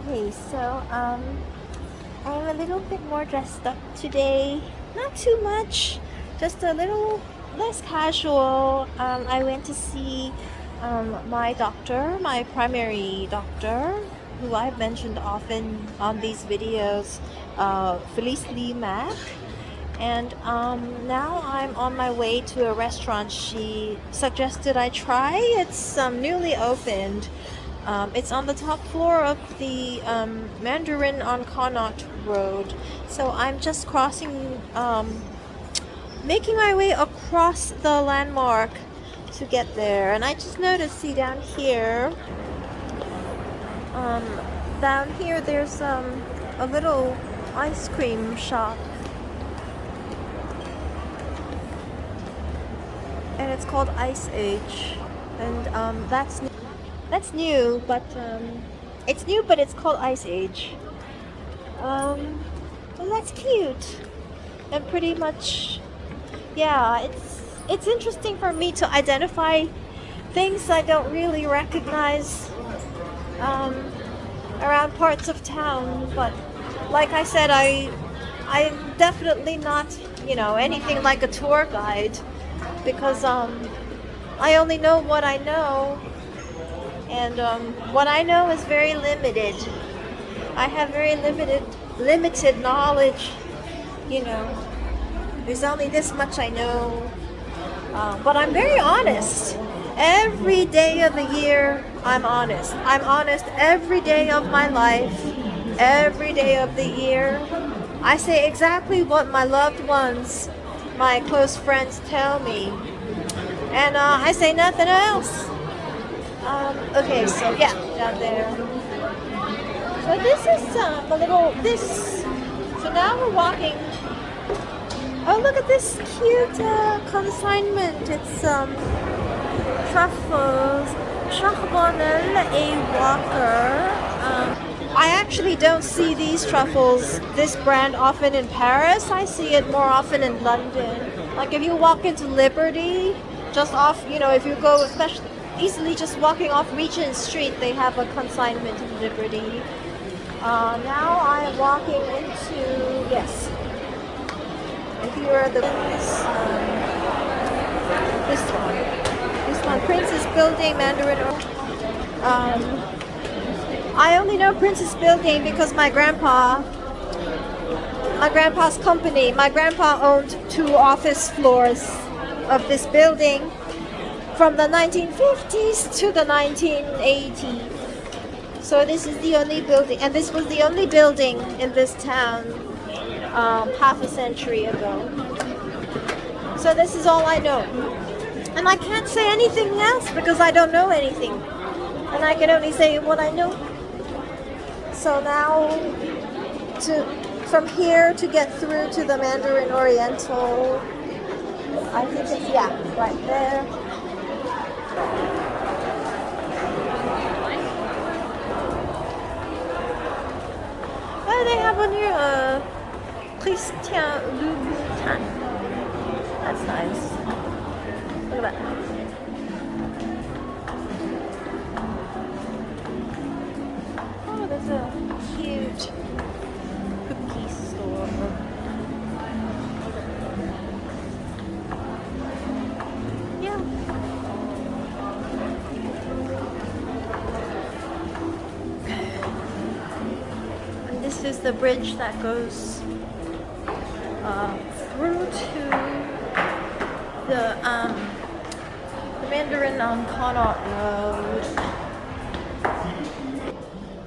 Okay, so I'm a little bit more dressed up today. Not too much, just a little less casual. I went to see my doctor, my primary doctor, who I've mentioned often on these videos, Felice Lee Mac. And now I'm on my way to a restaurant she suggested I try. It's newly opened. It's on the top floor of the Mandarin on Connaught Road. So I'm just making my way across the landmark to get there. And I just noticed, see down here, um, there's a little ice cream shop. And it's called Ice Age. And that's new, but it's new, but it's called Ice Age. Well, that's cute, and pretty much, yeah. It's interesting for me to identify things I don't really recognize around parts of town. But like I said, I'm definitely not, anything like a tour guide because I only know what I know. And what I know is very limited. I have very limited knowledge. There's only this much I know. But I'm very honest. Every day of the year, I'm honest. I'm honest every day of my life, every day of the year. I say exactly what my loved ones, my close friends tell me. And I say nothing else. Okay, so yeah, down there. So this is so now we're walking. Oh, look at this cute consignment. It's truffles, charbonnel et Walker. I actually don't see these truffles, this brand, often in Paris. I see it more often in London. Like if you walk into Liberty, just off, if you go especially easily just walking off Regent Street, they have a consignment in Liberty. Now I'm walking into, yes, and here are this one, Princess Building, Mandarin. I only know Princess Building because my grandpa's company, my grandpa owned 2 office floors of this building from the 1950s to the 1980s. So this is the only building, and this was the only building in this town half a century ago. So this is all I know. And I can't say anything else because I don't know anything. And I can only say what I know. So now, from here to get through to the Mandarin Oriental, I think it's, yeah, right there. Oh, they have one here, Christian Louboutin. That's nice. Look at that. Oh, there's a huge cookie store. Yeah. And this is the bridge that goes through to the Mandarin on Connaught Road.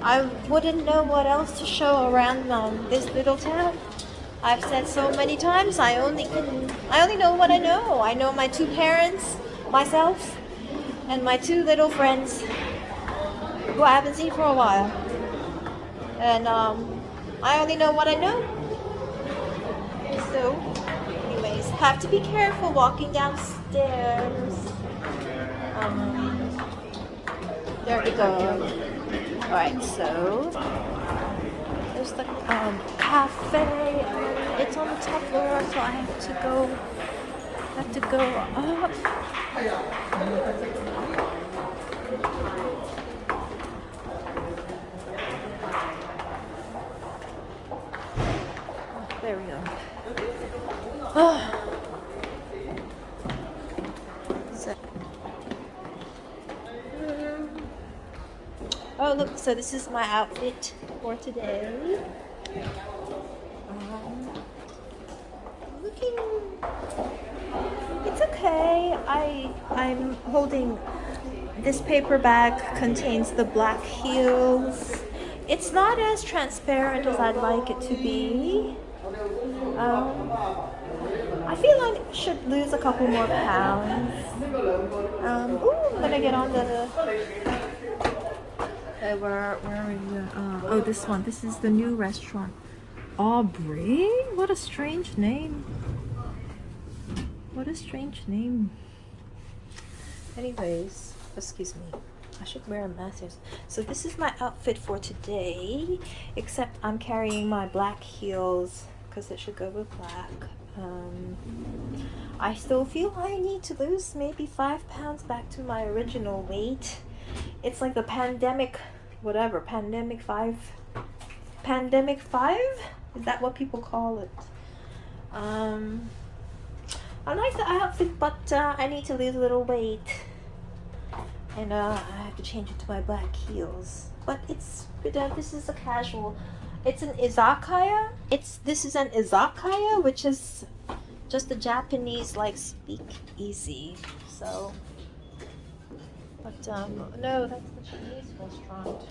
I wouldn't know what else to show around this little town. I've said so many times, I only know what I know. I know my 2 parents, myself, and my 2 little friends who I haven't seen for a while. And I only know what I know. So, anyways, have to be careful walking downstairs. There we go. Alright, so there's the cafe. It's on the top floor, so I have to go up. There we go. Oh. So, oh look, so this is my outfit for today. Looking, it's okay. I'm holding this paper bag contains the black heels. It's not as transparent as I'd like it to be. I feel I should lose a couple more pounds. Ooh, I'm gonna get on the. Where are we? Oh, this one. This is the new restaurant. Audrey? What a strange name. What a strange name. Anyways, excuse me. I should wear a mask. So this is my outfit for today, except I'm carrying my black heels because it should go with black. I still feel I need to lose maybe 5 pounds back to my original weight. It's like the pandemic, whatever, pandemic 5. Pandemic 5? Is that what people call it? I like the outfit, but I need to lose a little weight. And I have to change it to my black heels. But it's, this is a casual, it's an izakaya. This is an izakaya, which is just a Japanese like speak easy. So, but no, that's the Chinese restaurant.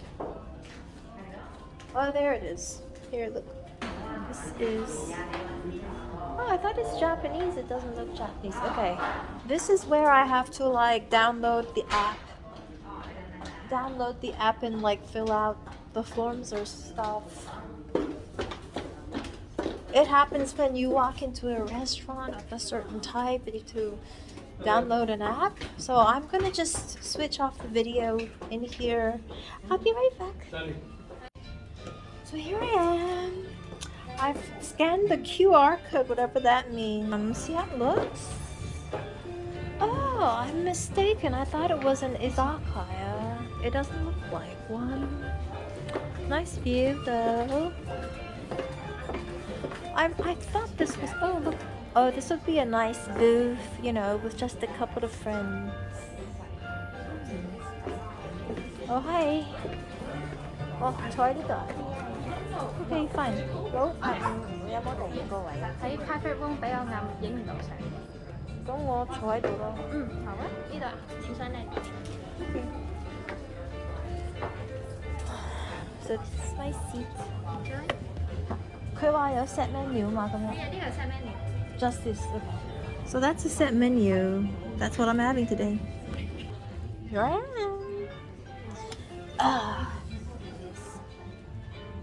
Oh, there it is. Here, look. This is, oh, I thought it's Japanese. It doesn't look Japanese. Okay, this is where I have to like download the app. Download the app and like fill out the forms or stuff. It happens when you walk into a restaurant of a certain type. You have to download an app. So I'm gonna just switch off the video in here. I'll be right back. So here I am. I've scanned the QR code, whatever that means. See how it looks? Oh, I'm mistaken. I thought it was an izakaya. It doesn't look like one. Nice view though. I thought this was, oh look, oh this would be a nice booth, you know, with just a couple of friends. Oh hi. Oh, try the dog. Okay, fine. Go. 有冇第二個位啊？喺 private room 比較暗，影唔到相。咁我坐喺度咯。嗯，好啊，呢度啊，影相靚。Okay. So this is my seat. 佢話有 set menu 嘛咁樣。係啊，呢個 set menu. Just this. Okay. So that's a set menu. That's what I'm having today. Here I am.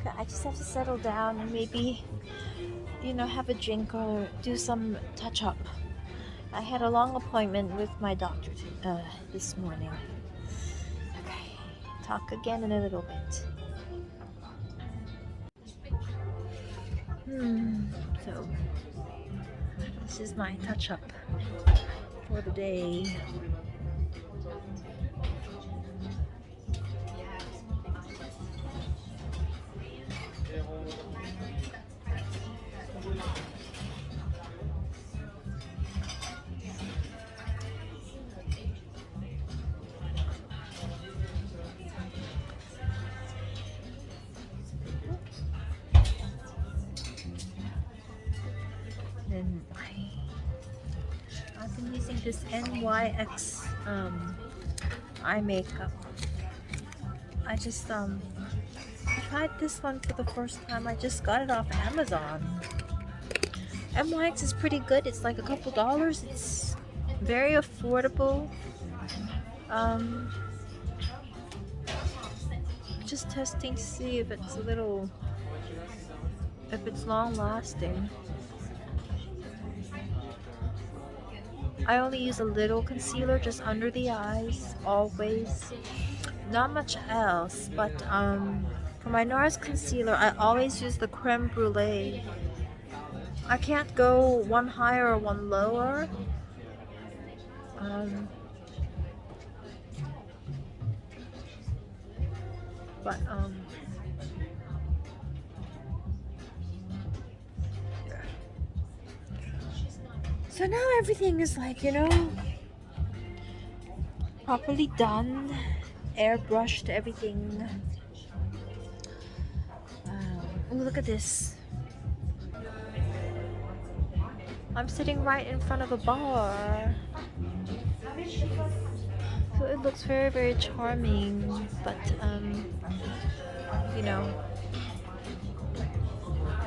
Okay, I just have to settle down and maybe, you know, have a drink or do some touch up. I had a long appointment with my doctor this morning. Okay, talk again in a little bit. So this is my touch up for the day. Then I've been using this NYX eye makeup. I just tried this one for the first time. I just got it off Amazon. NYX is pretty good. It's like a couple dollars. It's very affordable. Just testing to see if it's if it's long lasting. I only use a little concealer just under the eyes, always. Not much else, but for my NARS concealer, I always use the creme brulee. I can't go one higher or one lower. But So now everything is like, properly done, airbrushed everything. Oh, look at this. I'm sitting right in front of a bar. So it looks very, very charming, but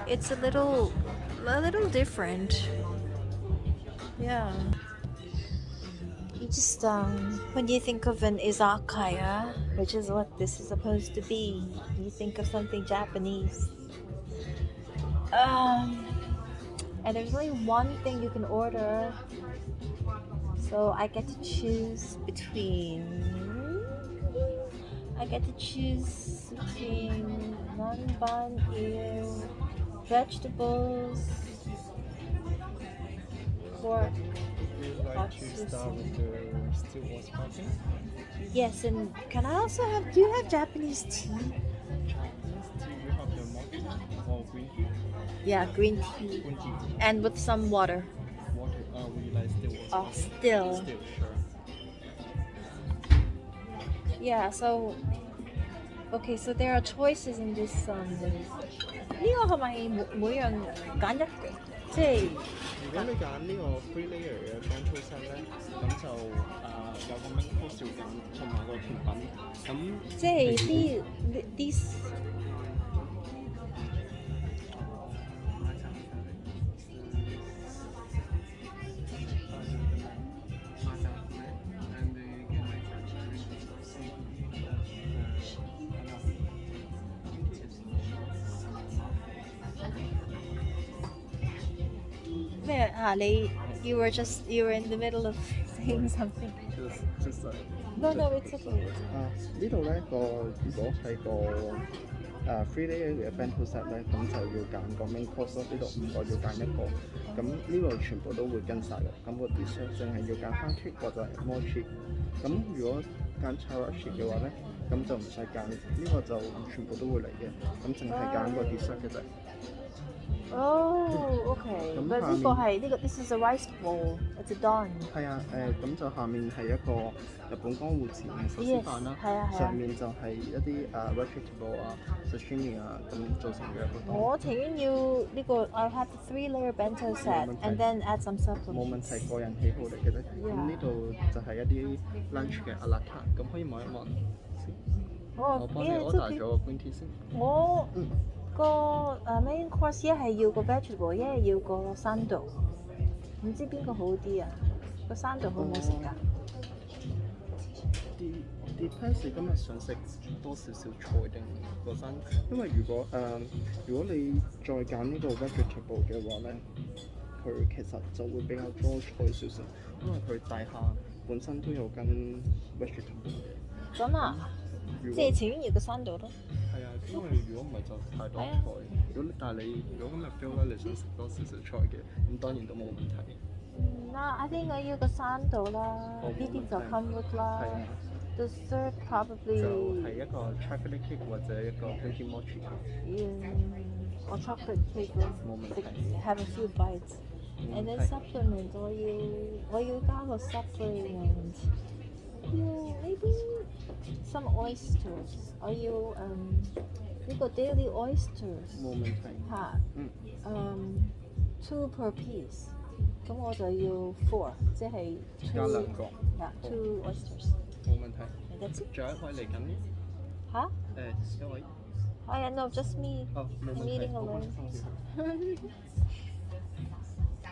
it's a little different. Yeah. You just when you think of an izakaya, which is what this is supposed to be, you think of something Japanese. And there's only one thing you can order, so I get to choose between nanban ear, vegetables, pork. Would you like to start with the still was talking? Yes, and can I also have? Do you have Japanese tea? Chinese tea, we have the mochi or green tea. Yeah, green tea, Green tea. and with some water. Water. Would you like still was Oh, talking? still. Still, sure. Yeah. So, okay. So there are choices in this. 呢個係咪每樣揀一個？即係如果你揀呢個 free layer 嘅 bento set 咧，咁就有個 main course 要揀，同埋個甜品。咁即係啲咩啊？you were in the middle of saying something. Just No, it's okay. 呢度咧如果係個free layer 嘅 bento set 咧，咁就要揀個 main course 呢度5個要揀一個，咁呢度全部都會跟晒嘅。咁個 dessert 淨係要揀番茄或者 mochi。咁如果揀 charashi 嘅話咧，咁就唔使揀，呢個就全部都會嚟嘅。咁淨係揀個 dessert 嘅啫。Oh, okay. But this is a rice bowl. It's a don. 係啊，咁就下面係一個日本江戶前嘅壽司飯啦，上面就係一啲vegetable sashimi 咁做成嘅一個。我情願要呢個 I'll have the 3-layer bento set and then add some supplements. 冇問題，個人喜好嚟嘅啫。咁呢度就係一啲 lunch 嘅 à la carte，咁可以望一望先。我幫你 order 咗個 green tea 先。個main course 一係要個 vegetable，一係要個生豆，唔知邊個好啲啊？個生豆好唔好食㗎？Depends 你今日想食多少少菜定個生，因為如果你再揀呢個 vegetable 嘅話咧，佢其實就會比較多菜少少，因為佢大廈本身都有跟 vegetable。咁啊？即係情願要個生豆咯。係啊，因為如果唔係就太多菜。但係你如果今日 feel 咧，你想食多少少菜嘅，咁當然都冇問題。I think 我要個生豆啦，呢啲就 come with 啦。Dessert probably 就係一個 chocolate cake 或者一個 pinky mochi。我 chocolate cake 咯，冇問題。Have a few bites。And then supplement 我要加個 supplement。maybe some oysters. 我要呢個 daily oysters。冇問題。嚇，2 per piece。咁我就要4，即係加2個。2 oysters。冇問題。That's it。仲有一位嚟緊呢？嚇？一位。No, just me. 冇問題。 I'm eating alone.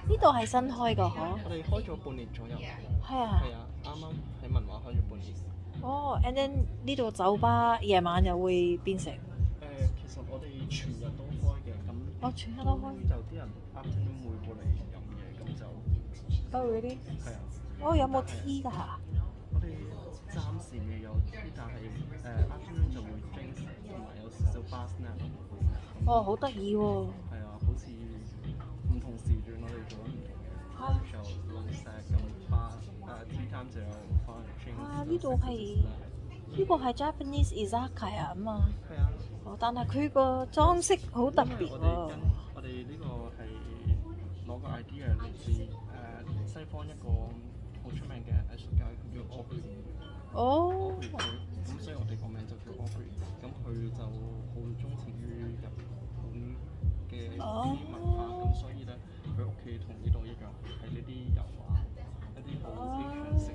呢度係新開㗎，嗬？我哋開咗半年左右。係啊。係啊，啱啱喺文華開咗半年。and then 呢度酒吧夜晚又會邊食？其實我哋全日都開嘅，咁全日都開。有啲人 afternoon 會過嚟飲嘢，咁就。Oh really？係啊。有冇 tea 㗎？我哋暫時未有 tea，但係afternoon 就會 drinks 同埋有少少 bar snack。好得意喎！係啊，好似唔同時段我哋做緊唔同嘅。就 lunch set 咁 bar tea time 就有 fun drinks。呢個係 Japanese izakaya 啊嘛。係啊。但係佢個裝飾好特別喎。我哋呢個係攞個 idea 嚟自西方一個好出名嘅藝術家，佢叫 Audrey。哦 Audrey 佢咁，所以我哋個名就叫 Audrey。咁佢就好鍾情於日本嘅呢啲文化，咁所以咧佢屋企同呢度一樣係呢啲油畫，一啲好 Asian 式嘅。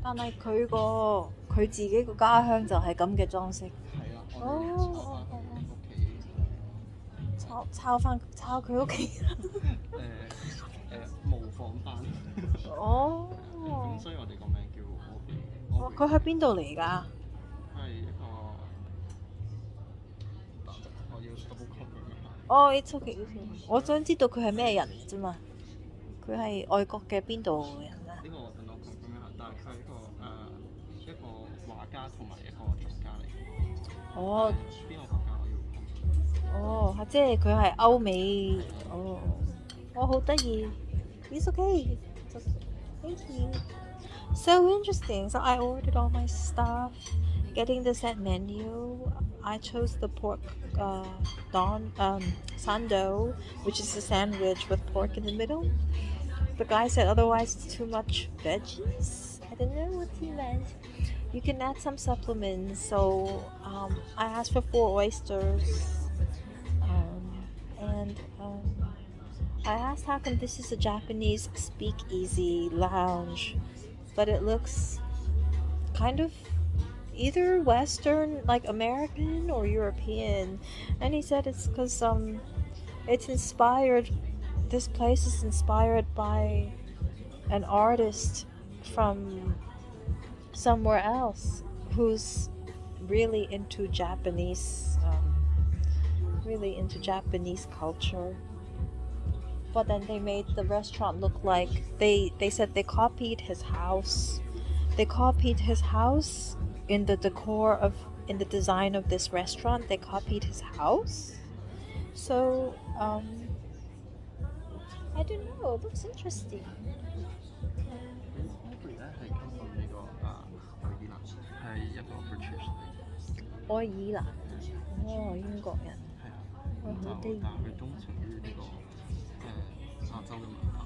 但係佢自己個家鄉就係咁嘅裝飾。係啦，我哋抄翻佢屋企。抄佢屋企。模仿翻。哦。咁所以我哋個名叫 Audrey。佢喺邊度嚟㗎？係一個，我要 double confirm 一下。哦，it's okay。我想知道佢係咩人啫嘛。佢係外國嘅邊度人啊？呢個我等我 confirm 一下，但係佢係一個畫家同埋一個作家嚟嘅。哦。邊個國家我要 confirm。哦，即係佢係歐美。哦，好得意。It's okay. It's okay. Thank you. So interesting. So I ordered all my stuff. Getting the set menu, I chose the pork sando, which is a sandwich with pork in the middle. The guy said otherwise it's too much veggies. I don't know what he meant. You can add some supplements. So I asked for 4 oysters. And I asked how come this is a Japanese speakeasy lounge, but it looks kind of either Western, like American, or European. And he said it's because it's inspired. This place is inspired by an artist from somewhere else who's really into Japanese culture. But then they made the restaurant look like they said they copied his house. They copied his house in the in the design of this restaurant. They copied his house. So I don't know. It looks interesting. Audrey 咧係根據呢個愛爾蘭，係一個 British 嚟。愛爾蘭。哦，英國人。係啊，但係佢鍾情於呢個亞洲嘅文化。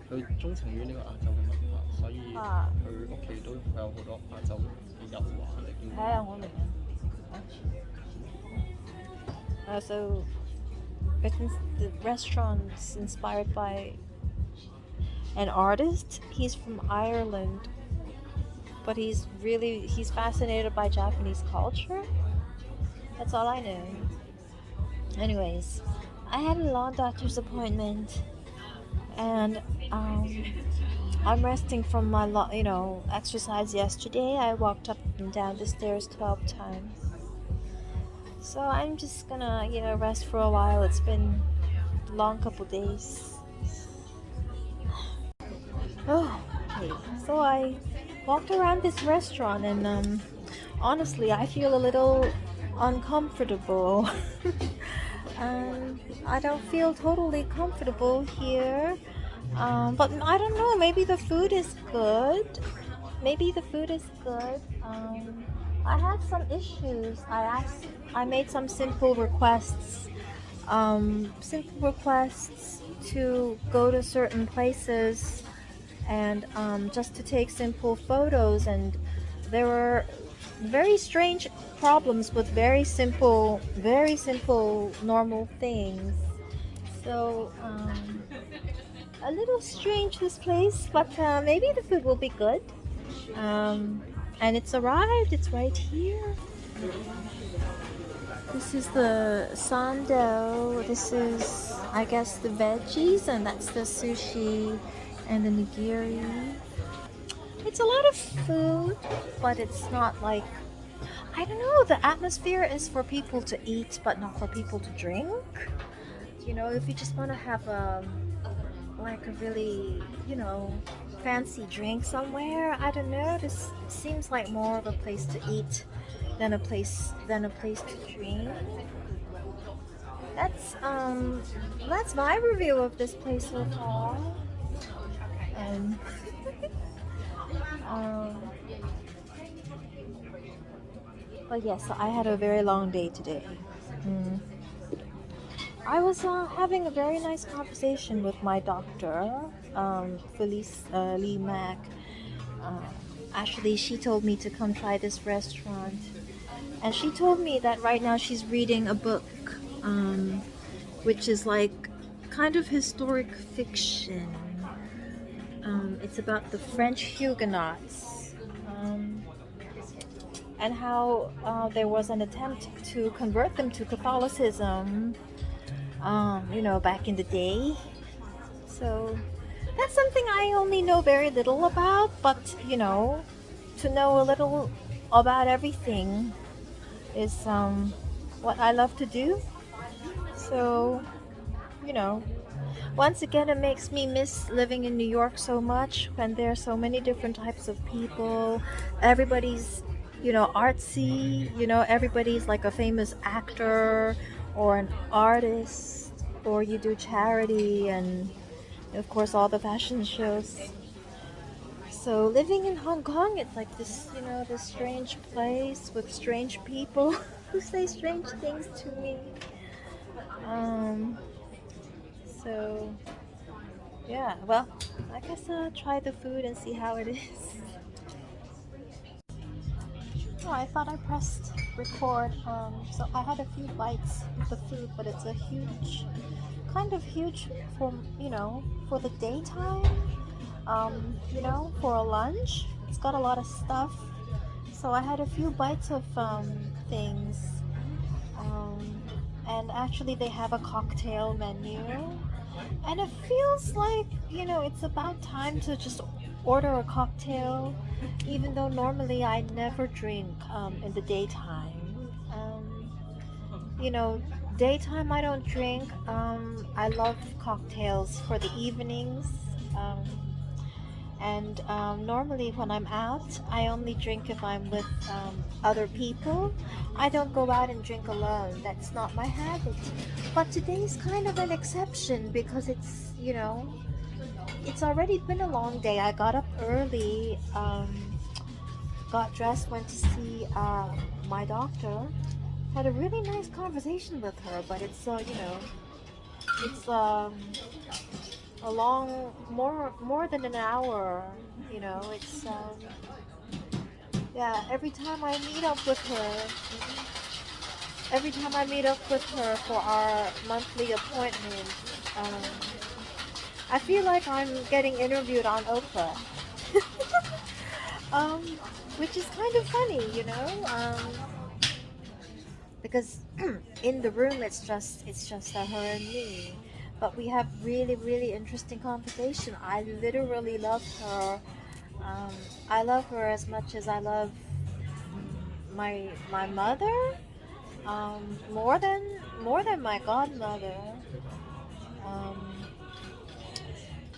佢鍾情於呢個亞洲嘅文化，所以佢屋企都有好多亞洲嘅油畫嚟見。係啊，我明啊。So the restaurant's inspired by an artist. He's from Ireland, but he's fascinated by Japanese culture. That's all I know. Anyways, I had a long doctor's appointment, and I'm resting from my exercise yesterday. I walked up and down the stairs 12 times. So I'm just gonna, rest for a while. It's been a long couple days. Oh, okay. So I walked around this restaurant, and honestly, I feel a little uncomfortable. I don't feel totally comfortable here. But I don't know. Maybe the food is good. I had some issues. I made some simple requests to go to certain places and just to take simple photos, and there were very strange problems with very simple normal things. So a little strange, this place, but maybe the food will be good. And it's arrived. It's right here. This is the sando. This is, I guess, the veggies, and that's the sushi and the nigiri. It's a lot of food, but it's not like, I don't know, the atmosphere is for people to eat, but not for people to drink. If you just want to have a really, fancy drink somewhere, I don't know, this seems like more of a place to eat than a place to drink. That's my review of this place so far. But yes, I had a very long day today. I was having a very nice conversation with my doctor, Felice Lee Mack. Uh, Actually, she told me to come try this restaurant. And she told me that right now she's reading a book, which is like kind of historic fiction. It's about the French Huguenots, and how there was an attempt to convert them to Catholicism, back in the day. So that's something I only know very little about, but to know a little about everything is what I love to do. So, you know, once again, it makes me miss living in New York so much when there are so many different types of people. Everybody's, artsy, everybody's like a famous actor or an artist, or you do charity, and of course, all the fashion shows. So living in Hong Kong, it's like this, this strange place with strange people who say strange things to me. Um, so yeah, well, I guess I'll try the food and see how it is. Oh, I thought I pressed record. So I had a few bites of the food, but it's a huge, kind of huge for for the daytime. For a lunch, it's got a lot of stuff. So I had a few bites of things. Um, and actually, they have a cocktail menu. And it feels like, it's about time to just order a cocktail, even though normally I never drink in the daytime. You know, Daytime I don't drink. I love cocktails for the evenings. Um, and normally, when I'm out, I only drink if I'm with other people. I don't go out and drink alone. That's not my habit. But today's kind of an exception because it's already been a long day. I got up early, got dressed, went to see my doctor. Had a really nice conversation with her, but it's a long, more than an hour. It's yeah. Every time I meet up with her for our monthly appointment, um, I feel like I'm getting interviewed on Oprah, um, which is kind of funny, because in the room it's just her and me, but we have really really interesting conversation. I literally love her. Um, I love her as much as I love my mother. More than my godmother. Um,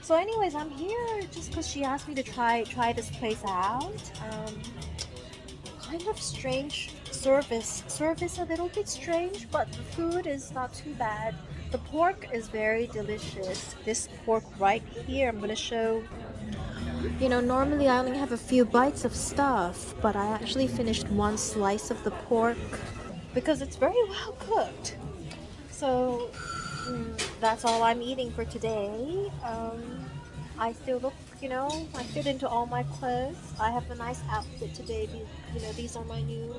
so, anyways, I'm here just because she asked me to try this place out. Kind of strange service a little bit strange, but the food is not too bad. The pork is very delicious. This pork right here, I'm gonna show. Normally I only have a few bites of stuff, but I actually finished one slice of the pork because it's very well cooked. So that's all I'm eating for today. I still look, I fit into all my clothes. I have a nice outfit today. These are my new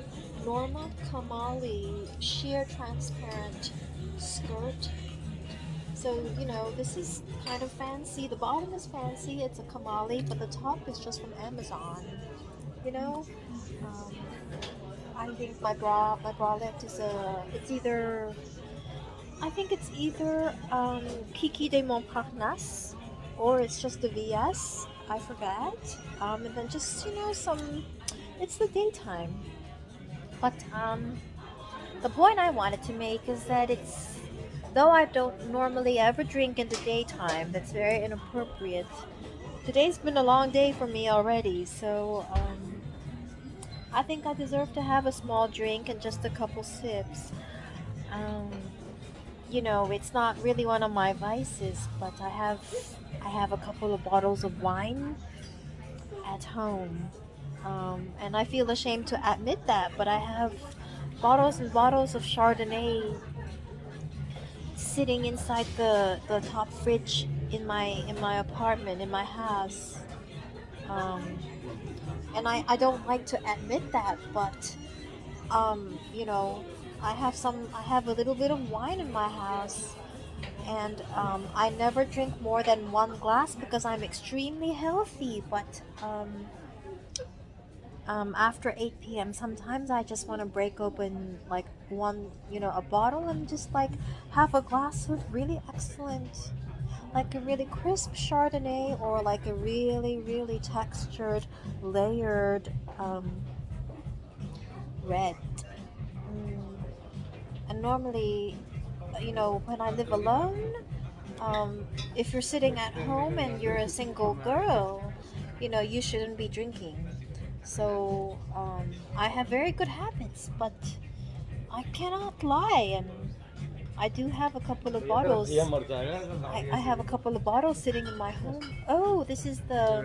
Norma Kamali sheer transparent skirt. So, this is kind of fancy. The bottom is fancy. It's a Kamali, but the top is just from Amazon. You know, um, I think my bralette it's either Kiki de Montparnasse or it's just a VS. I forget. And then just it's the daytime. But the point I wanted to make is that though I don't normally ever drink in the daytime, that's very inappropriate. Today's been a long day for me already, so I think I deserve to have a small drink and just a couple sips. Um, it's not really one of my vices, but I have a couple of bottles of wine at home. And I feel ashamed to admit that, but I have bottles and bottles of Chardonnay sitting inside the top fridge in my apartment, in my house. Um, and I don't like to admit that, but you know, I have a little bit of wine in my house, and I never drink more than one glass because I'm extremely healthy. But after 8 p.m., sometimes I just want to break open like one, a bottle and just like have a glass of really excellent, like a really crisp Chardonnay, or like a really, really textured, layered red. Mm. And normally, when I live alone, if you're sitting at home and you're a single girl, you shouldn't be drinking. So I have very good habits, but I cannot lie, and I do have a couple of bottles. I have a couple of bottles sitting in my home. Oh, this is the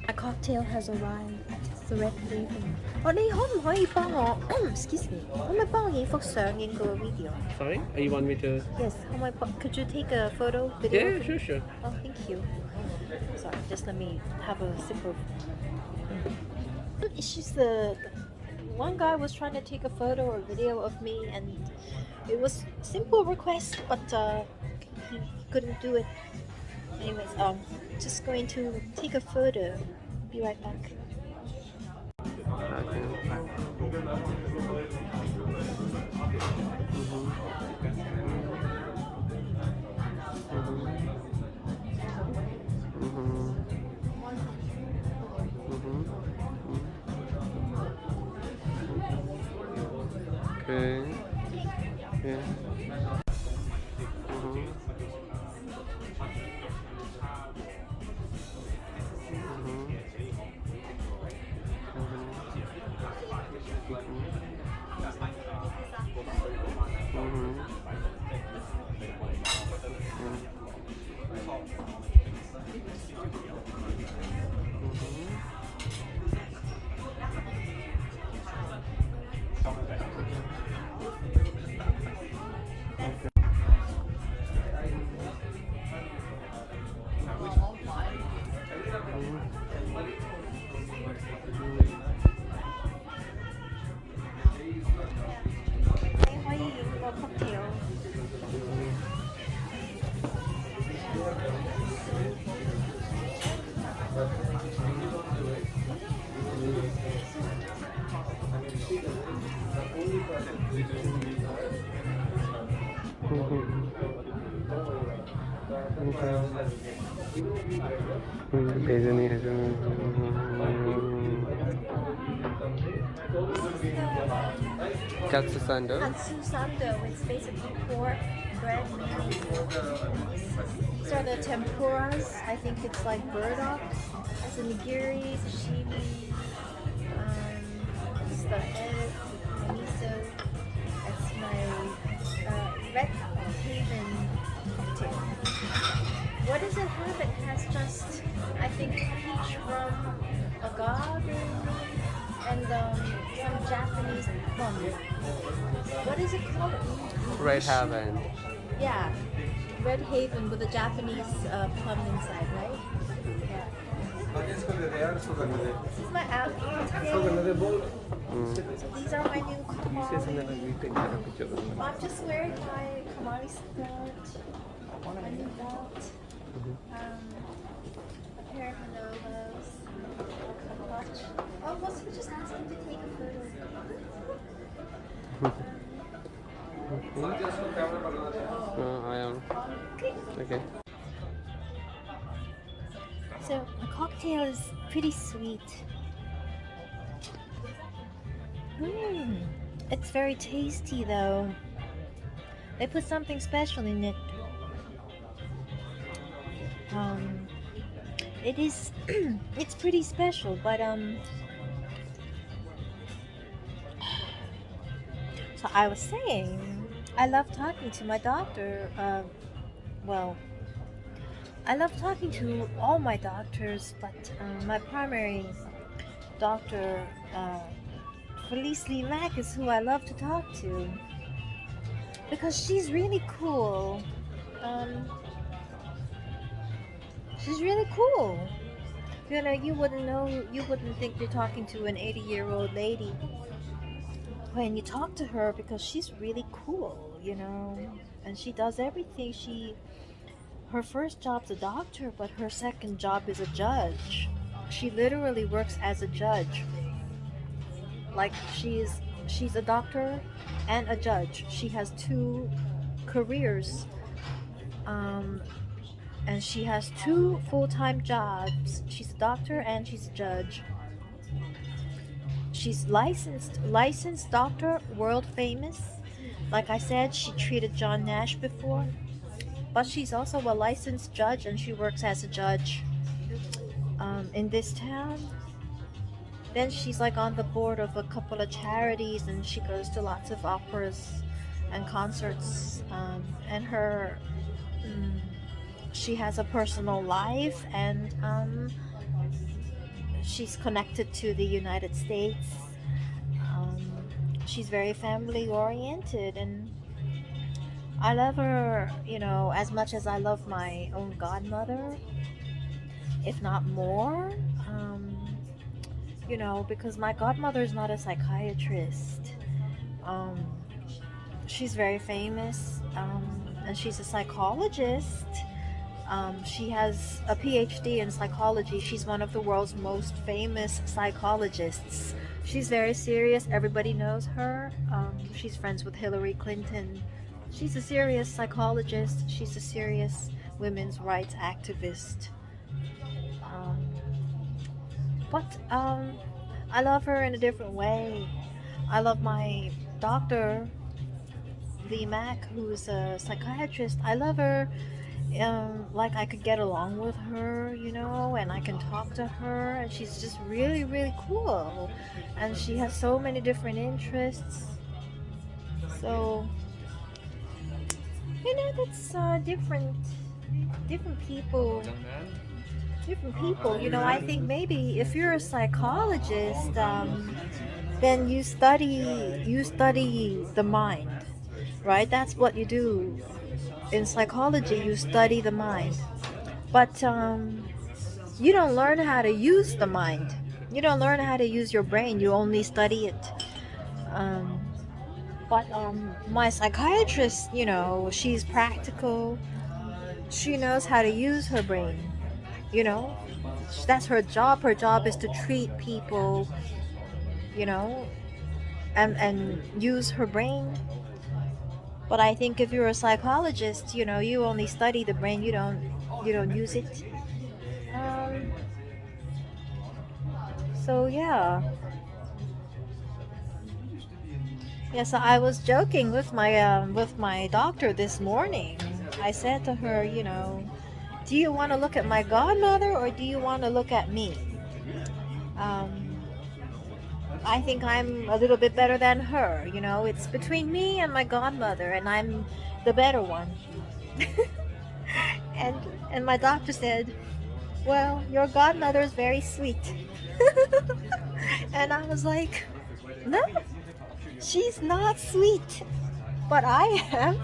a cocktail has arrived. It's the red label. 你可唔可以幫我 excuse me，可唔可以幫我影幅相影個 video？ Sorry? You want me to? Yes, could you take a photo video? Yeah, sure, sure. Oh, thank you. Sorry, just let me have a sip of. It's just the one guy was trying to take a photo or video of me, and it was simple request, but he couldn't do it. Anyways, just going to take a photo. Be right back. Okay. Yeah. Katsu sando. Katsu sando, it's basically pork, bread, meat. These are the tempuras. I think it's like burdock. It's a nigiri, sashimi. This is the egg, the miso. That's my red Haven cocktail. What does it have? It has just, I think, peach rum, agave, and some Japanese plum. What is it called? Red Heaven. Yeah, Red Haven with a Japanese plum inside, right? Yeah. This is my outfit today. So these are my new kamari. I'm just wearing my kamari skirt, my new belt, a pair of Manolos, a clutch. Oh, was we just asking to take a photo? I am. Okay. So the cocktail is pretty sweet. It's very tasty though. They put something special in it. It is it's pretty special, but so I was saying, I love talking to my doctor. Well, I love talking to all my doctors, but my primary doctor, Felice Lee Mack, is who I love to talk to. because she's really cool. Um, she's really cool. You know, you wouldn't think you're talking to an 80-year-old lady when you talk to her because she's really cool, you know, and she does everything. Her first job's a doctor, but her second job is a judge. She literally works as a judge. Like she's a doctor and a judge. She has two careers. Um, and she has two full-time jobs. She's a doctor and she's a judge. She's licensed doctor, world famous. Like I said, she treated John Nash before, but she's also a licensed judge and she works as a judge in this town. Then she's like on the board of a couple of charities and she goes to lots of operas and concerts. And mm, she has a personal life and she's connected to the United States. Um, she's very family oriented and I love her, you know, as much as I love my own godmother, if not more. You know, because my godmother is not a psychiatrist. Um, she's very famous, and she's a psychologist. She has a PhD in psychology. She's one of the world's most famous psychologists. She's very serious. Everybody knows her. She's friends with Hillary Clinton. She's a serious psychologist. She's a serious women's rights activist. Um, but I love her in a different way. I love my doctor, Lee Mack, who's a psychiatrist. I love her. Like I could get along with her, you know, and I can talk to her, and she's just really, really cool. And she has so many different interests. So, you know, that's different people different people. You know, I think maybe if you're a psychologist, then you study the mind, right? That's what you do in psychology. You study the mind, but you don't learn how to use the mind. You don't learn how to use your brain. You only study it. Um, but my psychiatrist, you know, she's practical. She knows how to use her brain. You know, that's her job. Her job is to treat people, you know, and use her brain. But I think if you're a psychologist, you know, you only study the brain. You don't use it. Um, so yeah. Yeah, so I was joking with my doctor this morning. I said to her, you know, do you want to look at my godmother or do you want to look at me? Um, I think I'm a little bit better than her. You know, it's between me and my godmother, and I'm the better one. and and my doctor said, "Well, your godmother is very sweet." And I was like, "No, she's not sweet, but I am."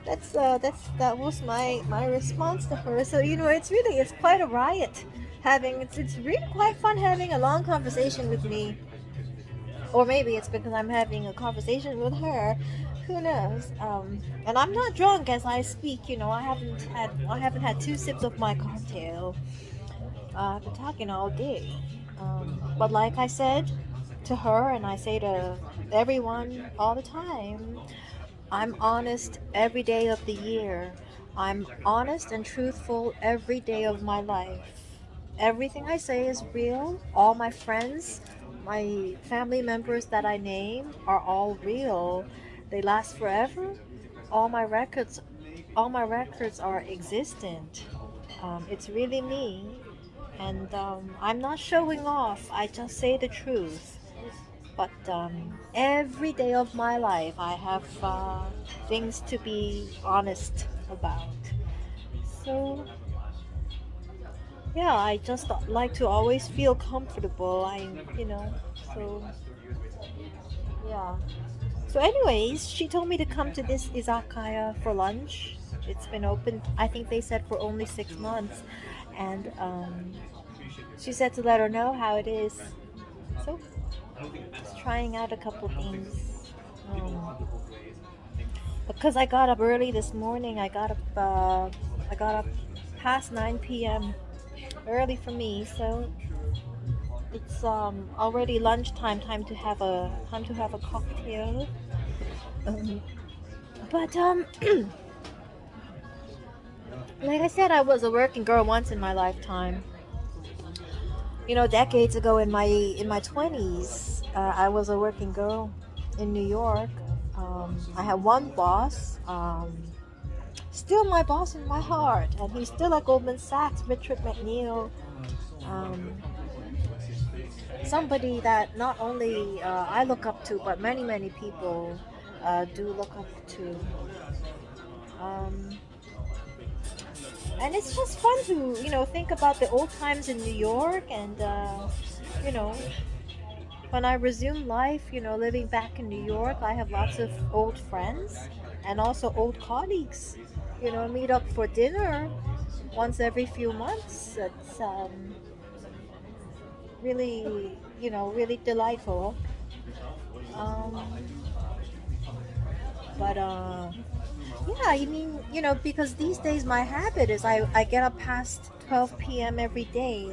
That was my response to her. So you know, it's quite a riot having it's really quite fun having a long conversation with me. Or maybe it's because I'm having a conversation with her. Who knows? And I'm not drunk as I speak. You know, I haven't had 2 sips of my cocktail. I've been talking all day. But like I said to her, and I say to everyone all the time, I'm honest every day of the year. I'm honest and truthful every day of my life. Everything I say is real. All my friends, my family members that I name are all real. They last forever. All my records, all my records are existent. It's really me, and I'm not showing off. I just say the truth. But every day of my life, I have things to be honest about. So yeah, I just like to always feel comfortable. So yeah. So, anyways, she told me to come to this izakaya for lunch. It's been open, I think they said for only 6 months, and she said to let her know how it is. So, just trying out a couple things. Because I got up early this morning, I got up past 9 p.m. early for me, so it's already lunchtime. Time to have a cocktail. Um, but like I said, I was a working girl once in my lifetime. Decades ago in my 20s, I was a working girl in New York. I had one boss, still my boss in my heart, and he's still at Goldman Sachs, Richard McNeil. Um, Somebody that not only I look up to, but many people do look up to. Um, and it's just fun to think about the old times in New York, and you know when I resume life, living back in New York, I have lots of old friends and also old colleagues. Meet up for dinner once every few months. It's really delightful. Um, but yeah, I mean, because these days my habit is I get up past 12 p.m. every day.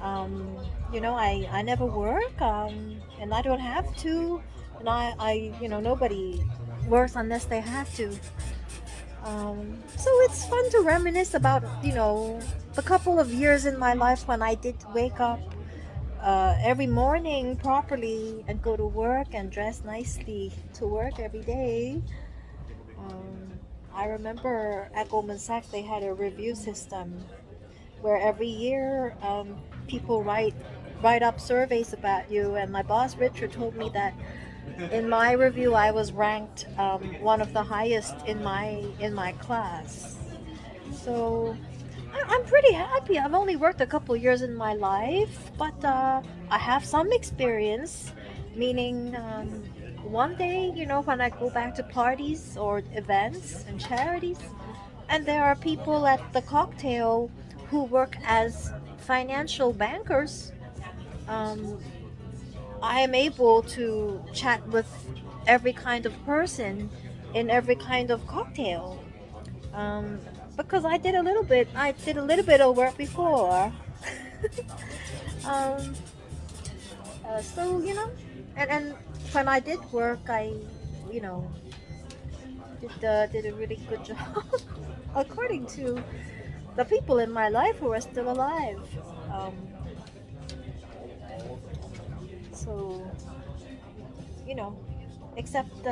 Um, I never work, and I don't have to, and nobody works unless they have to. So it's fun to reminisce about, the couple of years in my life when I did wake up every morning properly and go to work and dress nicely to work every day. Um, I remember at Goldman Sachs they had a review system where every year people write up surveys about you, and my boss Richard told me that in my review I was ranked one of the highest in my class. So I'm pretty happy. I've only worked a couple years in my life, but I have some experience. Meaning, one day, when I go back to parties or events and charities, and there are people at the cocktail who work as financial bankers, um, I am able to chat with every kind of person in every kind of cocktail. Um, because I did a little bit of work before. um, so and when I did work, I you know did a really good job, according to the people in my life who are still alive. Um, so you know, except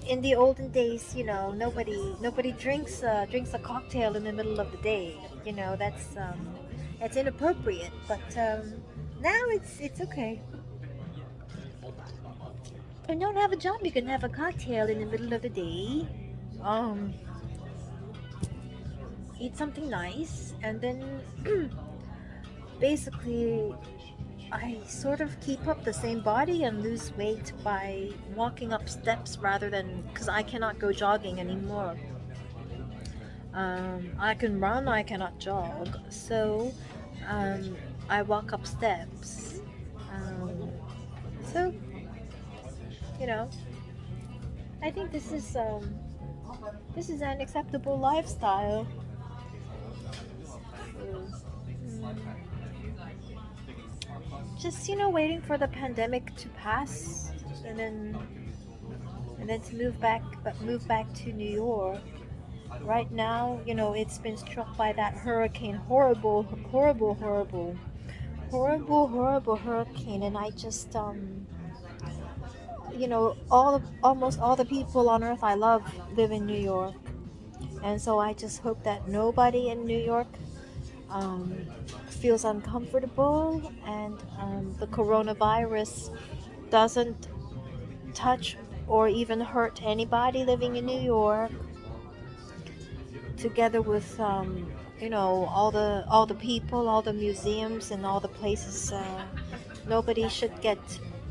in the olden days, nobody drinks a cocktail in the middle of the day. That's inappropriate. But now it's okay. When you don't have a job, you can have a cocktail in the middle of the day. Um, Eat something nice, and then basically, I sort of keep up the same body and lose weight by walking up steps rather than because I cannot go jogging anymore. I can run, I cannot jog. So um, I walk up steps. Um, so, you know, I think this is an acceptable lifestyle. Mm, just waiting for the pandemic to pass, and then to move back to New York. Right now, it's been struck by that hurricane, horrible hurricane, and I just almost all the people on earth I love live in New York, and so I just hope that nobody in New York um, feels uncomfortable, and the coronavirus doesn't touch or even hurt anybody living in New York. Together with all the people, all the museums, and all the places, nobody should get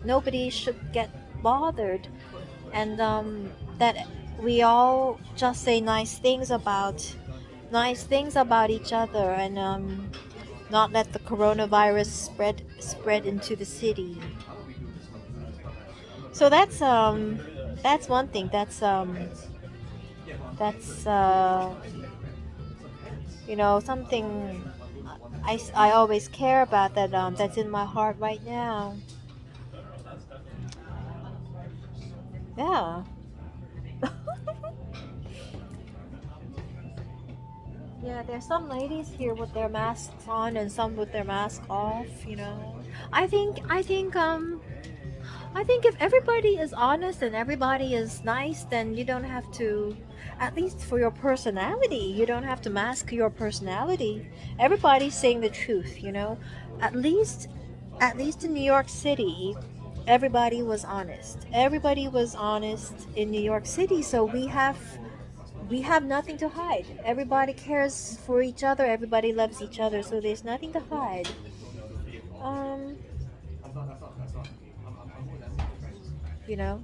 nobody should get bothered. and that we all just say nice things about each other, and not let the coronavirus spread into the city. So that's one thing. That's something I always care about, that's in my heart right now. Yeah. Yeah, there's some ladies here with their masks on and some with their mask off. I think if everybody is honest and everybody is nice, then you don't have to, at least for your personality, you don't have to mask your personality. Everybody's saying the truth. At least, at least in New York City, everybody was honest. Everybody was honest in New York City, so we have nothing to hide. Everybody cares for each other. Everybody loves each other, so there's nothing to hide. Um, you know.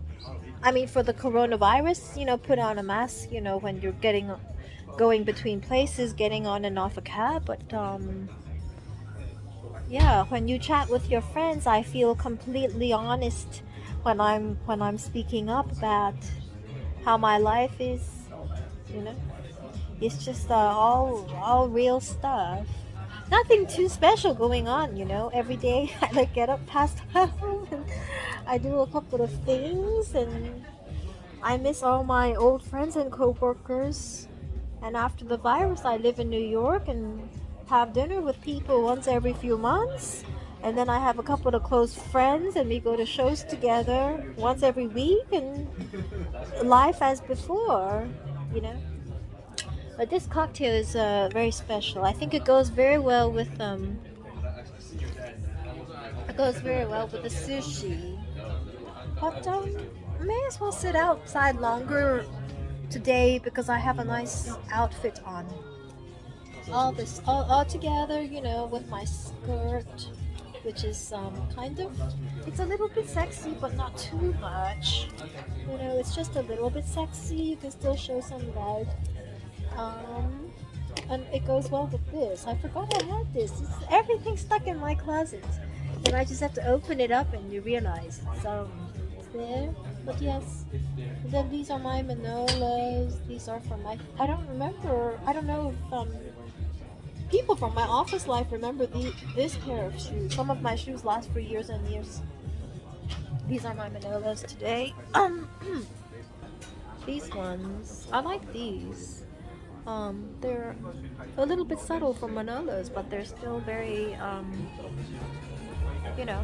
I mean, for the coronavirus, put on a mask, when you're going between places, getting on and off a cab. But yeah, when you chat with your friends, I feel completely honest when I'm speaking up about how my life is. You know, it's just all real stuff. Nothing too special going on. Every day I like get up past home and I do a couple of things, and I miss all my old friends and coworkers. And after the virus, I live in New York and have dinner with people once every few months. And then I have a couple of close friends, and we go to shows together once every week, and life as before, you know. But this cocktail is very special. I think it goes very well with the sushi. But may as well sit outside longer today because I have a nice outfit on. All together, with my skirt, which is it's a little bit sexy, but not too much. It's just a little bit sexy. You can still show some leg. Um, and it goes well with this. I forgot I had this. Everything's stuck in my closet, and I just have to open it up, and you realize it's there. But yes, and then these are my Manolas. These are from my. I don't remember. I don't know if people from my office life remember this pair of shoes. Some of my shoes last for years and years. These are my Manolas today. These ones, I like these. They're a little bit subtle for Manolos, but they're still very, you know,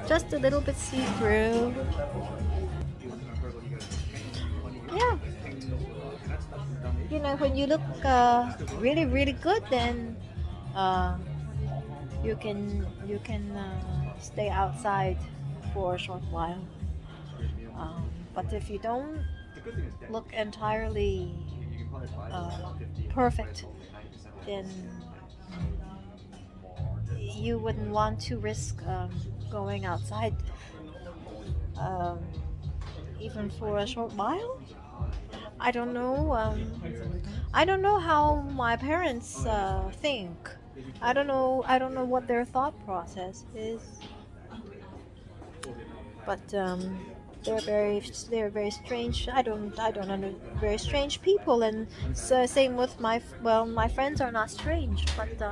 just a little bit see-through. Yeah, when you look really, really good, then uh, you can stay outside for a short while. But if you don't look entirely perfect, then you wouldn't want to risk going outside um, even for a short while. I don't know. I don't know how my parents think. I don't know. I don't know what their thought process is. But they're very strange. I don't know, very strange people, and so same with my friends are not strange, but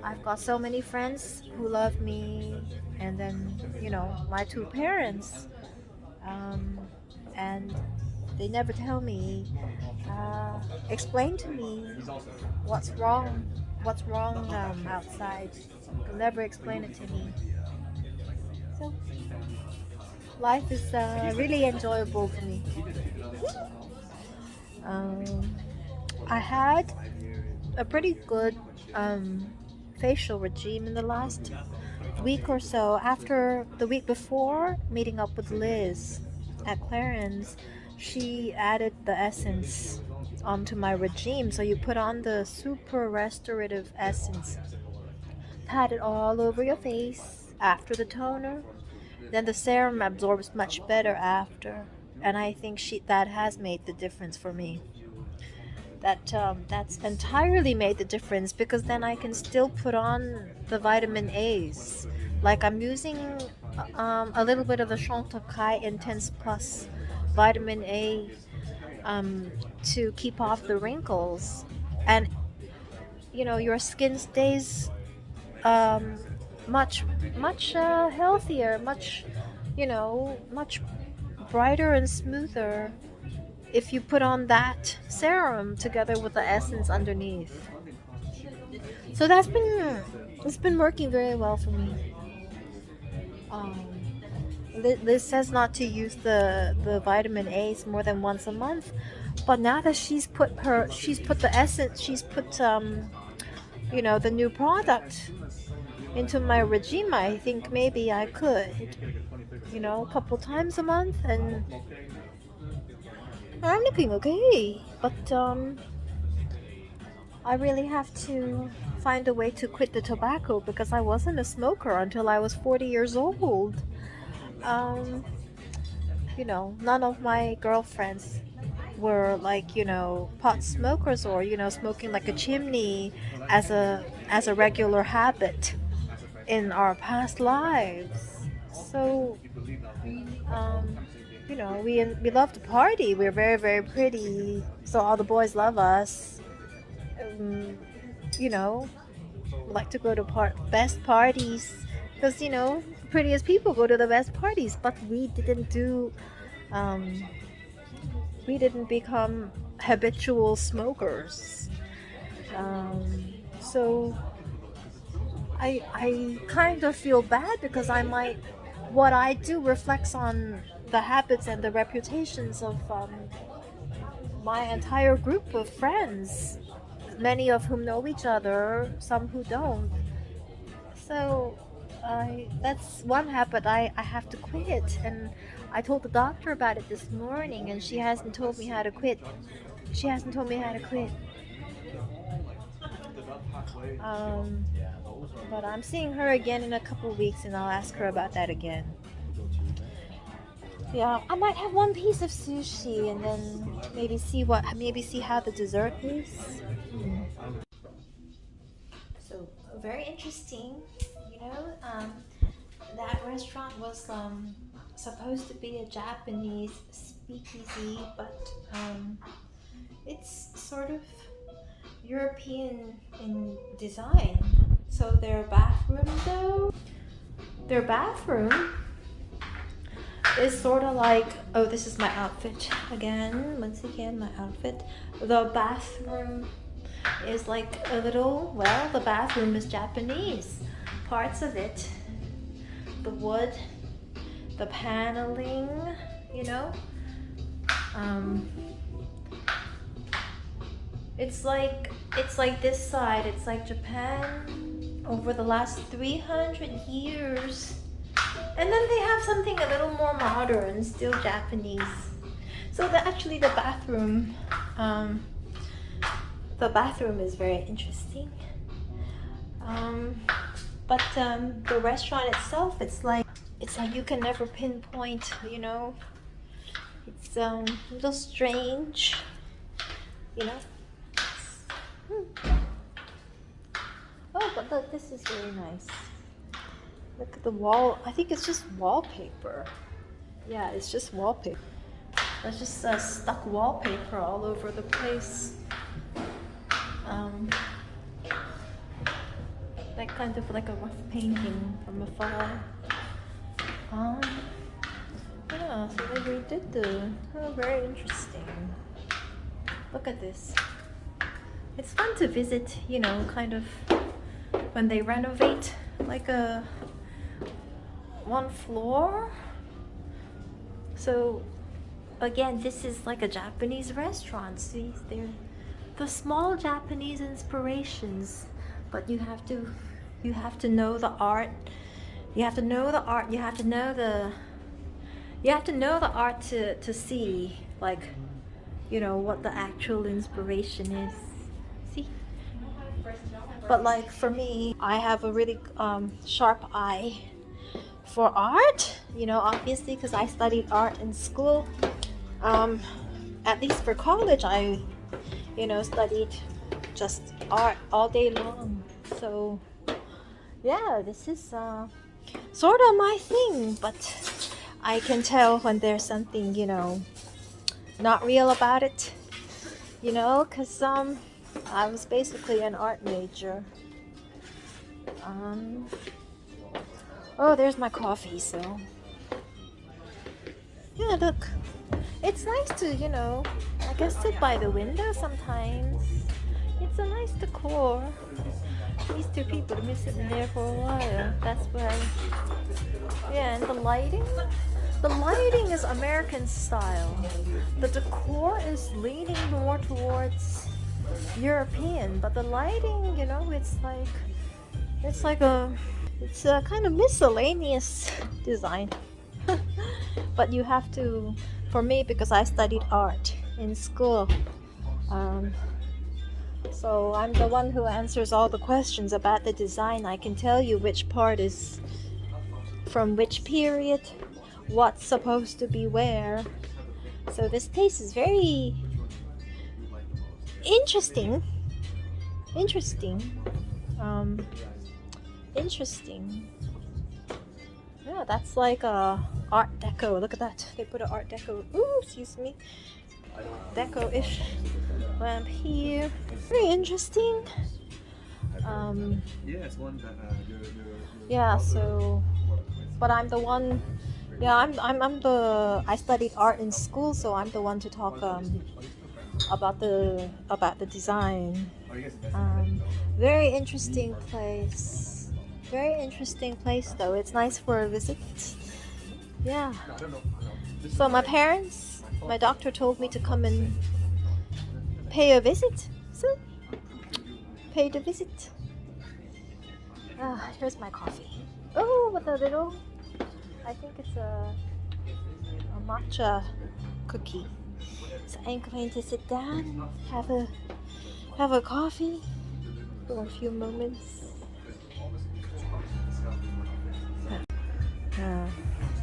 I've got so many friends who love me, and then my two parents, um, and they never tell me, explain to me what's wrong, outside. They'll never explain it to me. So life is really enjoyable for me. Um, I had a pretty good um, facial regime in the last week or so. After the week before meeting up with Liz at Clarence, she added the essence onto my regime. So you put on the super restorative essence, pat it all over your face after the toner, then the serum absorbs much better after. And I think that has made the difference for me. That's entirely made the difference, because then I can still put on the vitamin A's. Like I'm using a little bit of the Chantecaille Intense Plus vitamin A to keep off the wrinkles, and your skin stays um, much healthier, much brighter and smoother if you put on that serum together with the essence underneath. So it's been working very well for me. Um, Liz says not to use the vitamin A's more than once a month, but now that she's put the essence, she's put the new product into my regime, I think maybe I could, a couple times a month, and I'm looking okay. But I really have to find a way to quit the tobacco, because I wasn't a smoker until I was 40 years old. Um, None of my girlfriends were like, pot smokers, or, smoking like a chimney as a regular habit in our past lives. So, um, we love to party. We're very, very pretty, so all the boys love us. Um, you know, we like to go to best parties, because the prettiest people go to the best parties. But um, we didn't become habitual smokers. So I kind of feel bad, because what I do reflects on the habits and the reputations of my entire group of friends, many of whom know each other, some who don't. So that's one habit I have to quit. And I told the doctor about it this morning, and she hasn't told me how to quit. She hasn't told me how to quit. Um, but I'm seeing her again in a couple weeks, and I'll ask her about that again. Yeah, I might have one piece of sushi, and then maybe see how the dessert is. So very interesting, you know. That restaurant was supposed to be a Japanese speakeasy, but it's sort of European in design. So their bathroom is sort of like, oh, this is my outfit again. Once again, my outfit. The bathroom is like the bathroom is Japanese. Parts of it, the wood, the paneling, you know. It's like this side. It's like Japan over the last 300 years. And then they have something a little more modern, still Japanese. So actually the bathroom is very interesting. But the restaurant itself, it's like you can never pinpoint, you know. It's a little strange, you know. Oh, but look, this is really nice. Look at the wall. I think it's just wallpaper. Yeah, it's just wallpaper. There's just stuck wallpaper all over the place. Like kind of like a rough painting from afar. Yeah, so they redid very interesting. Look at this. It's fun to visit, you know, kind of when they renovate like one floor. So again, this is like a Japanese restaurant. See, they're the small Japanese inspirations, but you have to know the art. You have to know the art. You have to know the art to see, like, you know, what the actual inspiration is. See? But like for me, I have a really sharp eye for art, obviously, because I studied art in school. At least for college, I studied just art all day long. So yeah, this is sort of my thing, but I can tell when there's something not real about it, because I was basically an art major. Oh, there's my coffee. So yeah, look, it's nice to I guess sit by the window sometimes. It's a nice decor. These two people have been sitting there for a while. That's why. Yeah, and the lighting is American style. The decor is leaning more towards European, but the lighting, it's a kind of miscellaneous design. But you have to, for me, because I studied art in school, so I'm the one who answers all the questions about the design. I can tell you which part is from which period, what's supposed to be where. So this place is very interesting. Interesting. Yeah, that's like a art deco. Look at that. They put an art deco. Ooh, excuse me. Deco-ish lamp here. Very interesting. Yeah, so but I'm the one. Yeah, I'm the. I studied art in school, so I'm the one to talk about the design. Very interesting place. Very interesting place, though. It's nice for a visit. Yeah. So my doctor told me to come and pay a visit. So paid a visit. Here's my coffee. Oh, with a little. I think it's a matcha cookie. So I'm going to sit down, have a coffee for a few moments.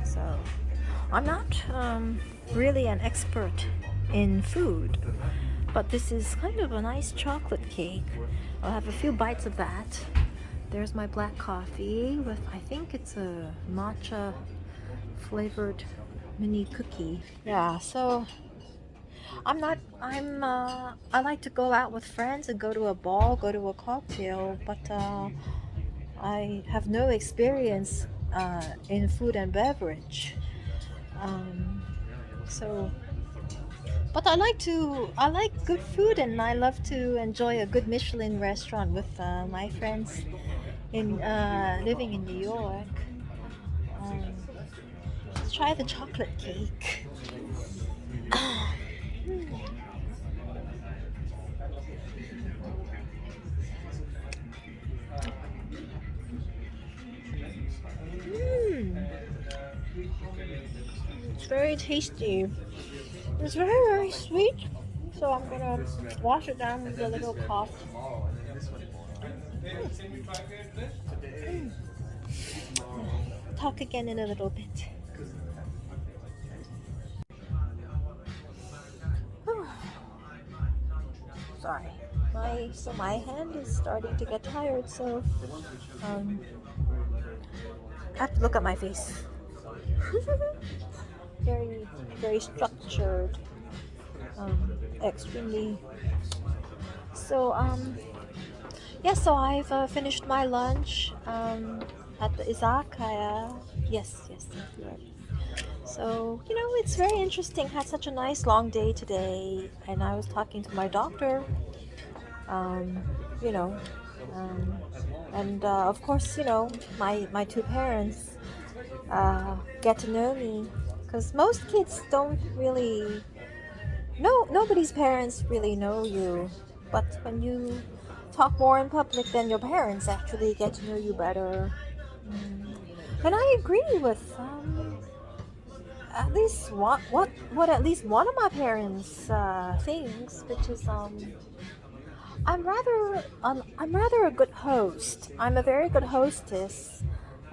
So I'm not really an expert in food, but this is kind of a nice chocolate cake. I'll have a few bites of that. There's my black coffee with, I think it's a matcha flavored mini cookie. Yeah, so I like to go out with friends and go to a ball, go to a cocktail, but I have no experience in food and beverage. So but I like good food, and I love to enjoy a good Michelin restaurant with my friends in living in New York. Let's try the chocolate cake. It's very tasty. It's very, very sweet. So I'm gonna wash it down with a little coffee. Talk again in a little bit. Sorry. My hand is starting to get tired, so I have to look at my face. Very, very structured. Extremely. So so I've finished my lunch at the izakaya. Yes, right. So it's very interesting. Had such a nice long day today, and I was talking to my doctor. You know, and of course, my two parents get to know me, because most kids don't really. No, nobody's parents really know you, but when you talk more in public, then your parents actually get to know you better. And I agree with at least what at least one of my parents thinks, which is I'm rather a good host. I'm a very good hostess,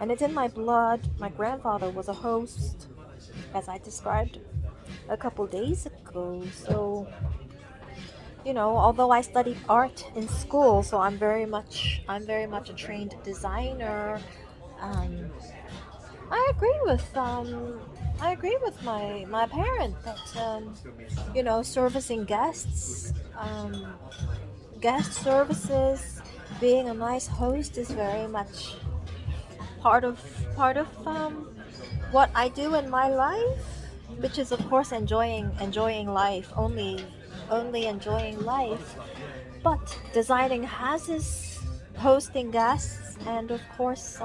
and it's in my blood. My grandfather was a host, as I described a couple days ago. So, although I studied art in school, so I'm very much a trained designer. Um, I agree with my parent that servicing guests, guest services, being a nice host is very much part of what I do in my life, which is of course enjoying life, only enjoying life. But designing houses, hosting guests, and of course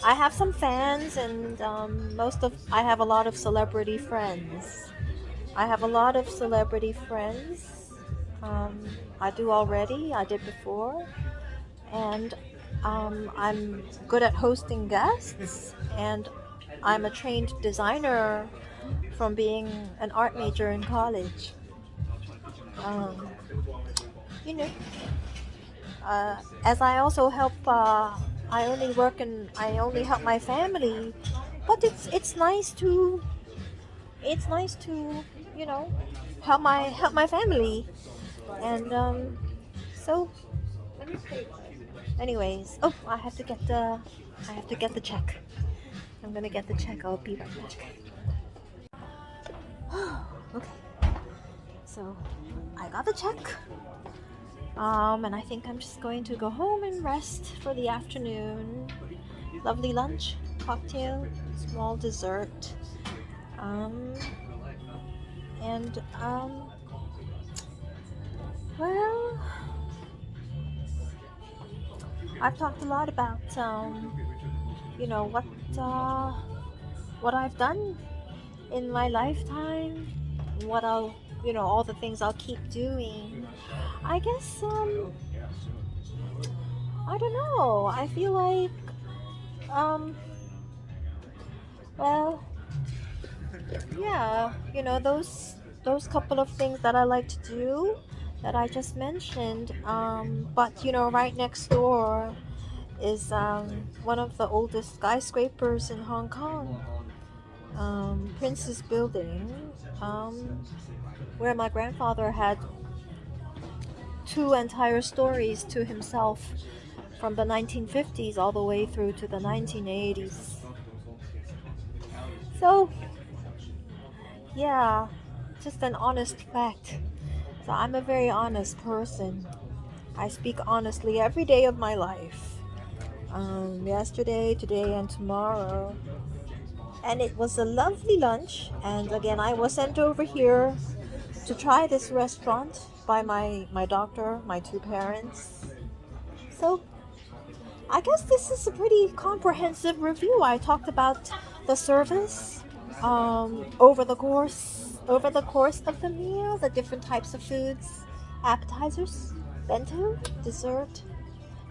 I have some fans, and I have a lot of celebrity friends. I have a lot of celebrity friends. I do already. I did before, and I'm good at hosting guests, and I'm a trained designer from being an art major in college. Um, you know, as I also help. I only help my family, but it's nice to help my family, and so anyways, oh, I have to get the check. I'm gonna get the check. I'll be right back. Okay, so I got the check. And I think I'm just going to go home and rest for the afternoon. Lovely lunch, cocktail, small dessert. Um, and well, I've talked a lot about you know what uh, what I've done in my lifetime, what I'll all the things I'll keep doing. I guess I don't know. I feel like um well, yeah, those couple of things that I like to do that I just mentioned. But right next door is one of the oldest skyscrapers in Hong Kong, Prince's Building, um, where my grandfather had two entire stories to himself from the 1950s all the way through to the 1980s. So, yeah, just an honest fact. So, I'm a very honest person. I speak honestly every day of my life. Yesterday, today, and tomorrow. And it was a lovely lunch. And again, I was sent over here to try this restaurant by my doctor, my two parents. So, I guess this is a pretty comprehensive review. I talked about the service over the course of the meal, the different types of foods, appetizers, bento, dessert.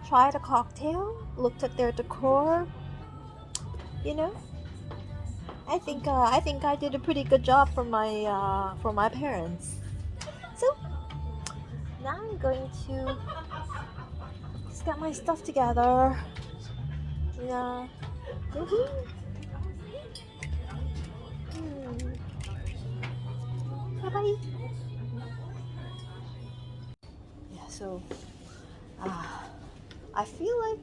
Tried a cocktail, looked at their decor. You know, I think I did a pretty good job for my parents. So now I'm going to just get my stuff together. Yeah. Woohoo. Bye bye. Yeah. So, I feel like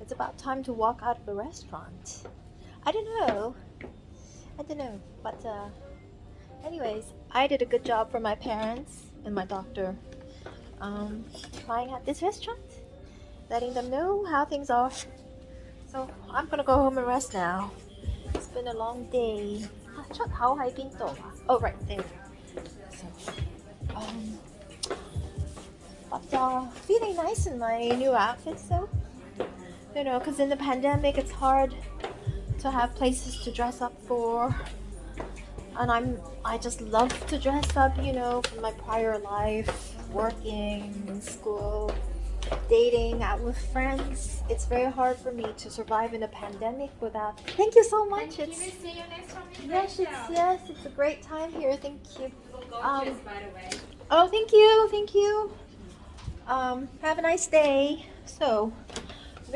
it's about time to walk out of the restaurant. I don't know. But anyways, I did a good job for my parents and my doctor. Trying out this restaurant, letting them know how things are. So I'm gonna go home and rest now. It's been a long day. Oh, right there. So, but feeling nice in my new outfit. So, because in the pandemic it's hard to have places to dress up for. And I just love to dress up, from my prior life, working, in school, dating, out with friends. It's very hard for me to survive in a pandemic without. Thank you so much. Can you see your next one? Yes, it's a great time here. Thank you. By the way. Oh, thank you. Have a nice day. So,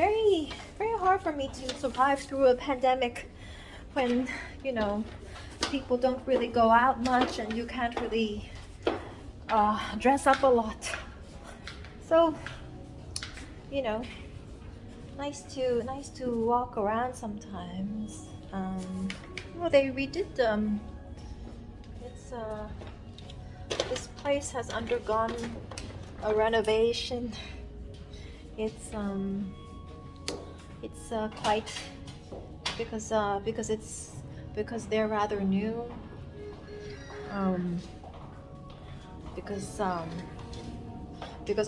very, very hard for me to survive through a pandemic when, you know, people don't really go out much and you can't really dress up a lot. So, you know, nice to walk around sometimes. Well, they redid it's this place has undergone a renovation. It's quite because they're rather new. Because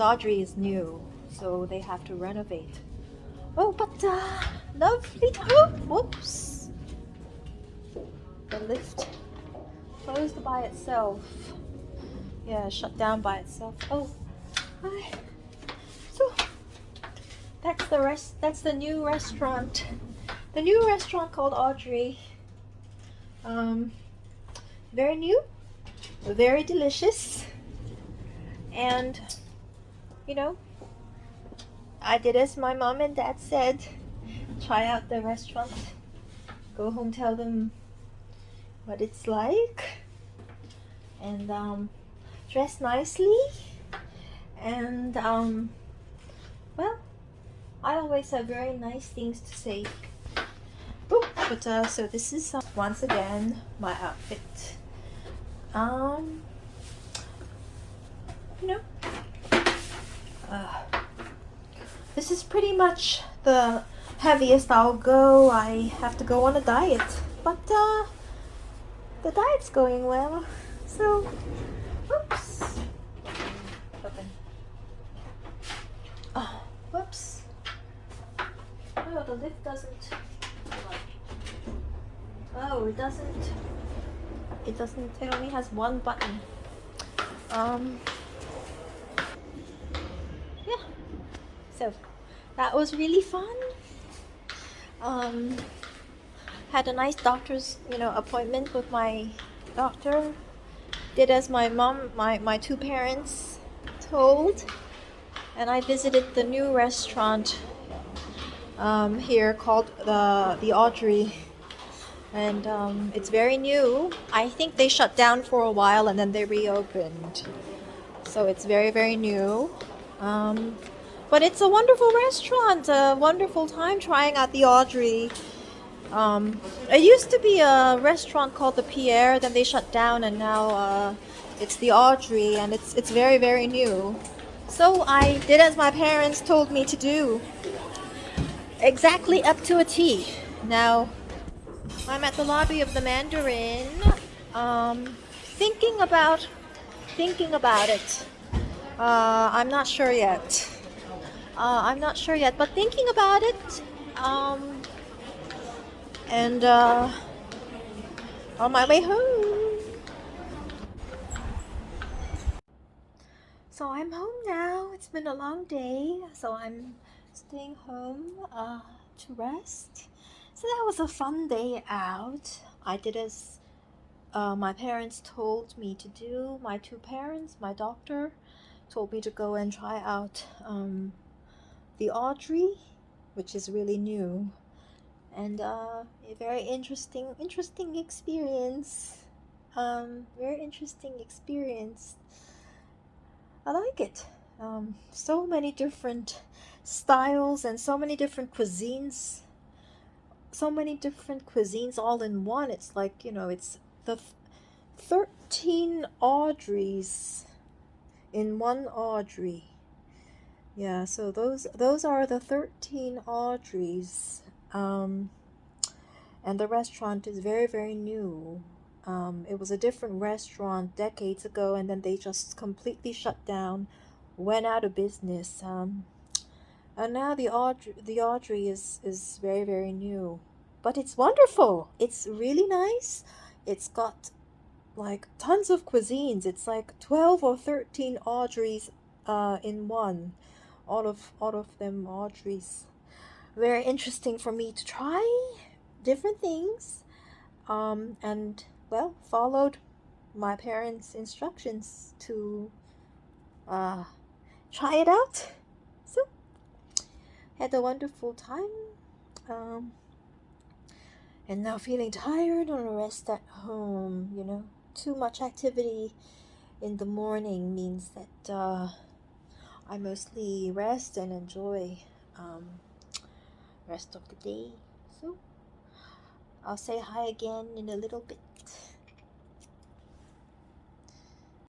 Audrey is new, so they have to renovate. Oh, but lovely. Oh, whoops! The lift closed by itself. Yeah, shut down by itself. Oh, hi. So that's the new restaurant. The new restaurant called Audrey. Very new, very delicious, and you know, I did as my mom and dad said. Try out the restaurant. Go home, tell them what it's like, and dress nicely. And well, I always have very nice things to say. Oh, but so this is once again my outfit. You know, this is pretty much the heaviest I'll go. I have to go on a diet, but the diet's going well. So, oops. Open. Oh, whoops. Oh, the lift doesn't. Oh, it doesn't. It doesn't. It only has one button. Yeah. So that was really fun. Had a nice doctor's, appointment with my doctor. Did as my mom, my two parents told, and I visited the new restaurant here called the Audrey, and it's very new. I think they shut down for a while and then they reopened, so it's very, very new. But it's a wonderful restaurant, a wonderful time trying out the Audrey. It used to be a restaurant called the Pierre, then they shut down, and now it's the Audrey, and it's very, very new. So I did as my parents told me to do, exactly up to a T. Now I'm at the lobby of the Mandarin, thinking about it. I'm not sure yet. But thinking about it. And on my way home. So I'm home now. It's been a long day, so I'm staying home to rest. So that was a fun day out. I did as my parents told me to do. My two parents, my doctor, told me to go and try out the Audrey, which is really new, and a very interesting experience. Very interesting experience. I like it. So many different styles and so many different cuisines. So many different cuisines all in one. It's like, it's the 13 Audreys in one Audrey. Yeah, so those are the 13 Audreys. And the restaurant is very, very new. It was a different restaurant decades ago, and then they just completely shut down, went out of business. And now the Audrey is very, very new, but it's wonderful. It's really nice. It's got like tons of cuisines. It's like 12 or 13 Audreys in one. All of them Audreys. Very interesting for me to try different things. And well, followed my parents' instructions to try it out. So had a wonderful time. And now feeling tired, want to rest at home. You know, too much activity in the morning means that I mostly rest and enjoy rest of the day. So I'll say hi again in a little bit.